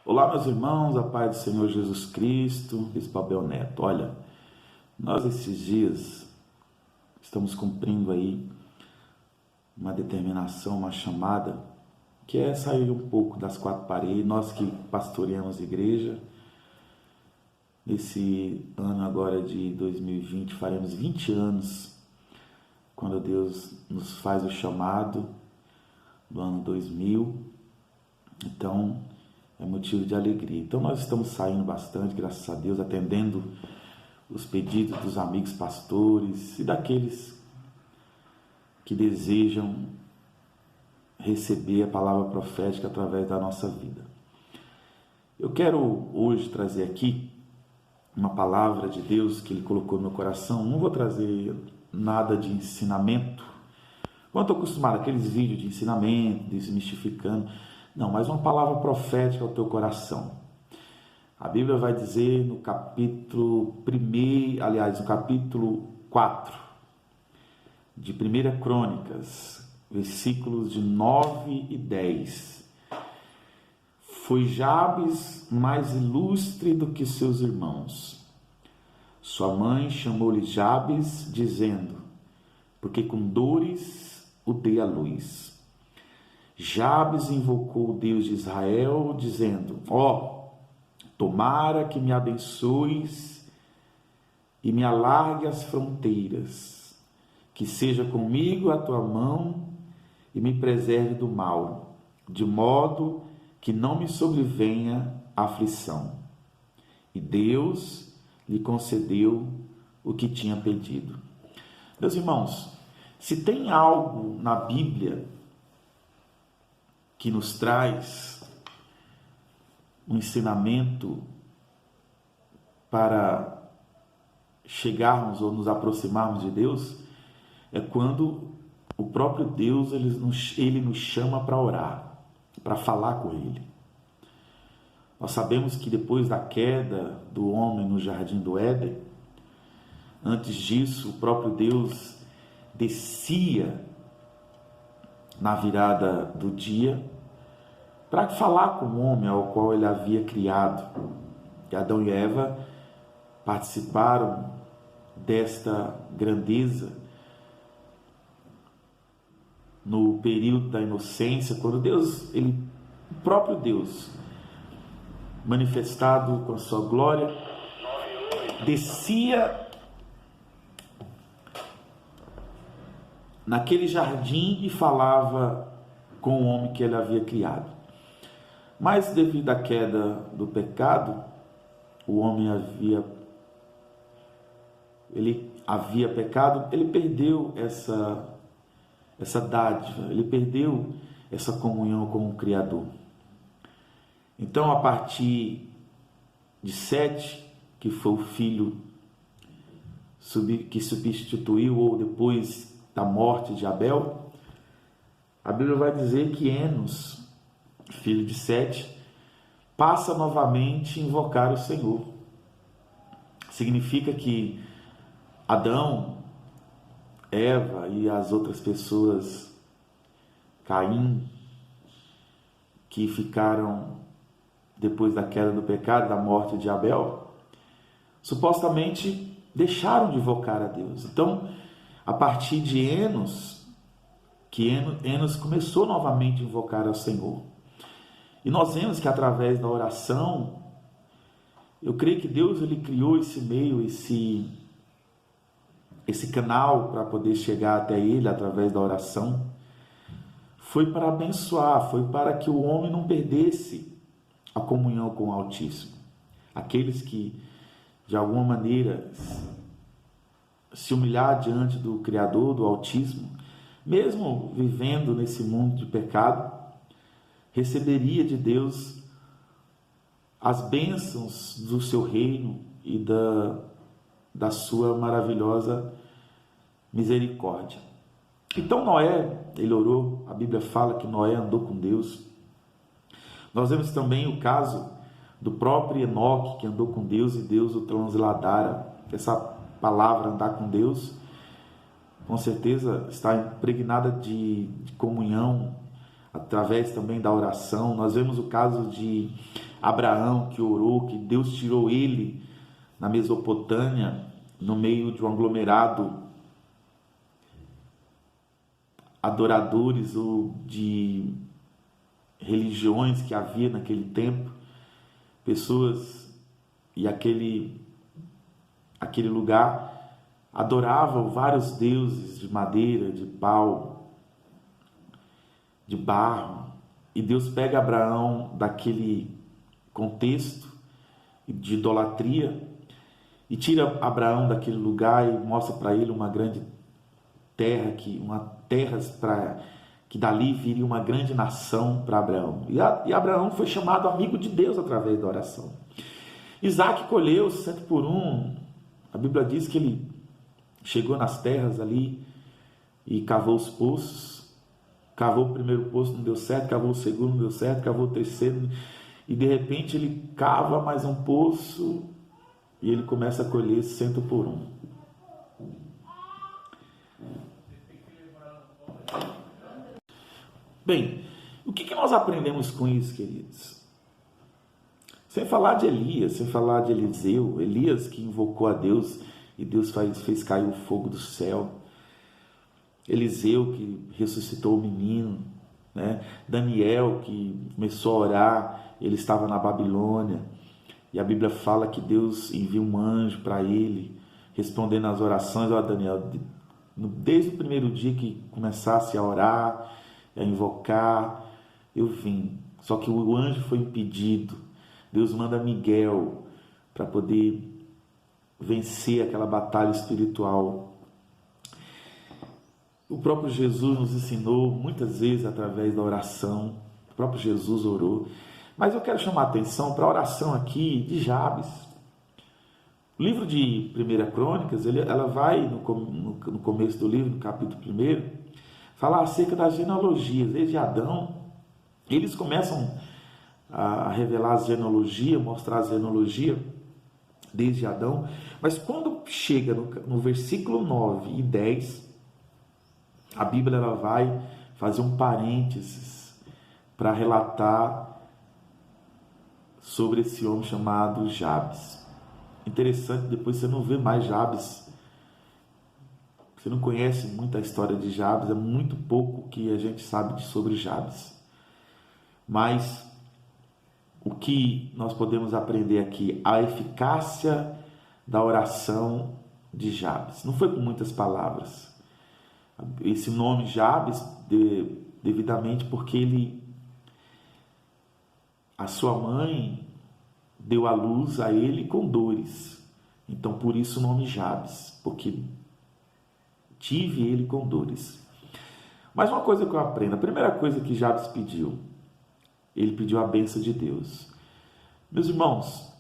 Olá, meus irmãos, a paz do Senhor Jesus Cristo, Bispo Abel Neto. Olha, nós esses dias estamos cumprindo aí uma determinação, uma chamada, que é sair um pouco das quatro paredes. Nós que pastoreamos a igreja, nesse ano agora de 2020, faremos 20 anos, quando Deus nos faz o chamado do ano 2000. Então, é motivo de alegria. Então nós estamos saindo bastante, graças a Deus, atendendo os pedidos dos amigos pastores e daqueles que desejam receber a palavra profética através da nossa vida. Eu quero hoje trazer aqui uma palavra de Deus que Ele colocou no meu coração. Não vou trazer nada de ensinamento, como eu estou acostumado, aqueles vídeos de ensinamento, desmistificando. Não, mas uma palavra profética ao teu coração. A Bíblia vai dizer no capítulo 4 de 1 Crônicas, versículos de 9 e 10. Foi Jabes mais ilustre do que seus irmãos. Sua mãe chamou-lhe Jabes, dizendo, porque com dores o dei à luz. Jabes invocou o Deus de Israel, dizendo, tomara que me abençoes e me alargue as fronteiras, que seja comigo a tua mão e me preserve do mal, de modo que não me sobrevenha aflição. E Deus lhe concedeu o que tinha pedido. Meus irmãos, se tem algo na Bíblia que nos traz um ensinamento para chegarmos ou nos aproximarmos de Deus, é quando o próprio Deus ele nos chama para orar, para falar com Ele. Nós sabemos que depois da queda do homem no jardim do Éden, antes disso, o próprio Deus descia na virada do dia para falar com o homem ao qual ele havia criado. E Adão e Eva participaram desta grandeza no período da inocência, quando o próprio Deus, manifestado com a sua glória, descia naquele jardim e falava com o homem que ele havia criado. Mas devido à queda do pecado, o homem havia pecado, ele perdeu essa dádiva, ele perdeu essa comunhão com o Criador. Então, a partir de Sete, que foi o filho que substituiu, ou depois da morte de Abel, a Bíblia vai dizer que Enos, filho de Sete, passa novamente a invocar o Senhor. Significa que Adão, Eva e as outras pessoas, Caim, que ficaram depois da queda do pecado, da morte de Abel, supostamente deixaram de invocar a Deus. Então, a partir de Enos, Enos começou novamente a invocar ao Senhor. E nós vemos que através da oração, eu creio que Deus ele criou esse meio, esse canal para poder chegar até Ele através da oração. Foi para abençoar, foi para que o homem não perdesse a comunhão com o Altíssimo. Aqueles que, de alguma maneira, se humilhar diante do Criador, do Altíssimo, mesmo vivendo nesse mundo de pecado, receberia de Deus as bênçãos do seu reino e da sua maravilhosa misericórdia. Então Noé, ele orou, a Bíblia fala que Noé andou com Deus. Nós vemos também o caso do próprio Enoque, que andou com Deus e Deus o transladara. Essa palavra andar com Deus, com certeza está impregnada de comunhão, através também da oração. Nós vemos o caso de Abraão que orou, que Deus tirou ele na Mesopotâmia, no meio de um aglomerado adoradores ou de religiões que havia naquele tempo, pessoas, e aquele lugar adoravam vários deuses de madeira, de pau, de barro, e Deus pega Abraão daquele contexto de idolatria e tira Abraão daquele lugar e mostra para ele uma grande terra, que dali viria uma grande nação para Abraão. E Abraão foi chamado amigo de Deus através da oração. Isaac colheu 100 por 1. A Bíblia diz que ele chegou nas terras ali e cavou os poços. Cavou o primeiro poço, não deu certo. Cavou o segundo, não deu certo. Cavou o terceiro. E de repente ele cava mais um poço e ele começa a colher 100 por 1. Bem, o que nós aprendemos com isso, queridos? Sem falar de Elias, sem falar de Eliseu, Elias que invocou a Deus e Deus fez cair o fogo do céu. Eliseu que ressuscitou o menino, né? Daniel que começou a orar, ele estava na Babilônia e a Bíblia fala que Deus envia um anjo para ele, respondendo às orações. Ó Daniel, desde o primeiro dia que começasse a orar, a invocar, eu vim. Só que o anjo foi impedido. Deus manda Miguel para poder vencer aquela batalha espiritual. O próprio Jesus nos ensinou muitas vezes através da oração. O próprio Jesus orou. Mas eu quero chamar a atenção para a oração aqui de Jabes. O livro de 1 Crônicas, ela vai no começo do livro, no capítulo 1, falar acerca das genealogias. Desde Adão, eles começam a revelar as genealogias, mostrar as genealogias desde Adão, mas quando chega no versículo 9 e 10, a Bíblia ela vai fazer um parênteses para relatar sobre esse homem chamado Jabes. Interessante, depois você não vê mais Jabes. Você não conhece muito a história de Jabes, é muito pouco que a gente sabe sobre Jabes. Mas o que nós podemos aprender aqui? A eficácia da oração de Jabes. Não foi com muitas palavras. Esse nome Jabes, devidamente porque a sua mãe deu à luz a ele com dores. Então, por isso o nome Jabes, porque tive ele com dores. Mas uma coisa que eu aprendo, a primeira coisa que Jabes pediu, ele pediu a bênção de Deus. Meus irmãos,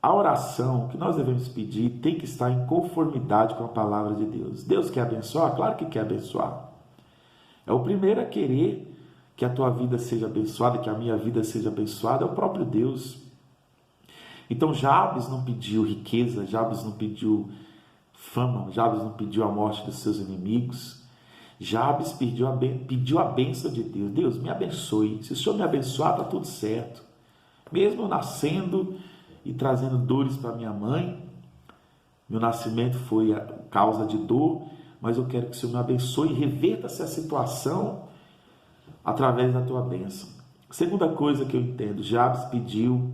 a oração que nós devemos pedir tem que estar em conformidade com a palavra de Deus. Deus quer abençoar? Claro que quer abençoar. É o primeiro a querer que a tua vida seja abençoada, que a minha vida seja abençoada, é o próprio Deus. Então Jabes não pediu riqueza, Jabes não pediu fama, Jabes não pediu a morte dos seus inimigos. Jabes pediu a bênção de Deus. Deus, me abençoe. Se o Senhor me abençoar, está tudo certo. Mesmo eu nascendo e trazendo dores para minha mãe, meu nascimento foi a causa de dor, mas eu quero que o Senhor me abençoe e reverta essa situação através da tua bênção. Segunda coisa que eu entendo, Jabes pediu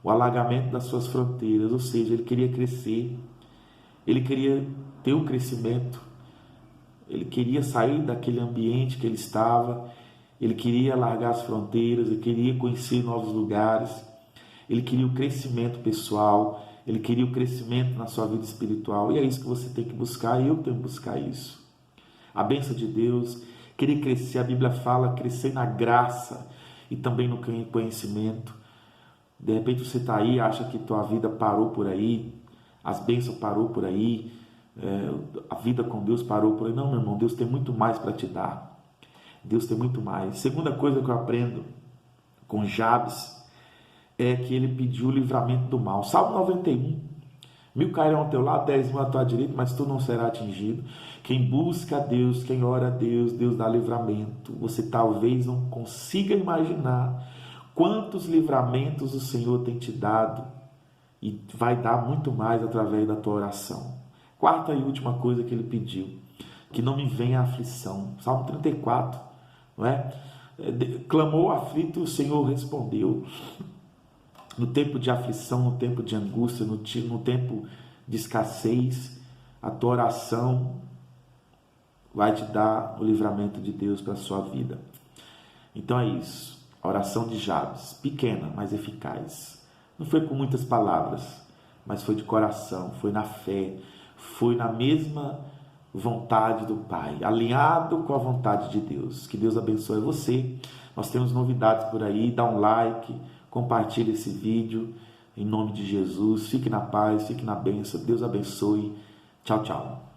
o alargamento das suas fronteiras, ou seja, ele queria crescer, ele queria ter um crescimento, ele queria sair daquele ambiente que ele estava, ele queria alargar as fronteiras, ele queria conhecer novos lugares, ele queria o crescimento pessoal, ele queria o crescimento na sua vida espiritual, e é isso que você tem que buscar, e eu tenho que buscar isso. A bênção de Deus, querer crescer, a Bíblia fala, crescer na graça e também no conhecimento. De repente você está aí, acha que tua vida parou por aí, as bênçãos parou por aí, a vida com Deus parou por aí. Não, meu irmão, Deus tem muito mais para te dar. Deus tem muito mais. Segunda coisa que eu aprendo com Jabes é que ele pediu o livramento do mal. Salmo 91. 1000 cairão ao teu lado, 10.000 à tua direita, mas tu não serás atingido. Quem busca a Deus, quem ora a Deus, Deus dá livramento. Você talvez não consiga imaginar Quantos livramentos o Senhor tem te dado e vai dar muito mais através da tua oração. Quarta e última coisa que ele pediu, que não me venha a aflição. Salmo 34, não é? Clamou aflito e o Senhor respondeu. No tempo de aflição, no tempo de angústia, no tempo de escassez, a tua oração vai te dar o livramento de Deus para a sua vida. Então é isso. A oração de Jabes, pequena, mas eficaz. Não foi com muitas palavras, mas foi de coração, foi na fé, foi na mesma vontade do Pai, alinhado com a vontade de Deus. Que Deus abençoe você. Nós temos novidades por aí. Dá um like, compartilhe esse vídeo. Em nome de Jesus. Fique na paz, fique na bênção. Deus abençoe. Tchau, tchau.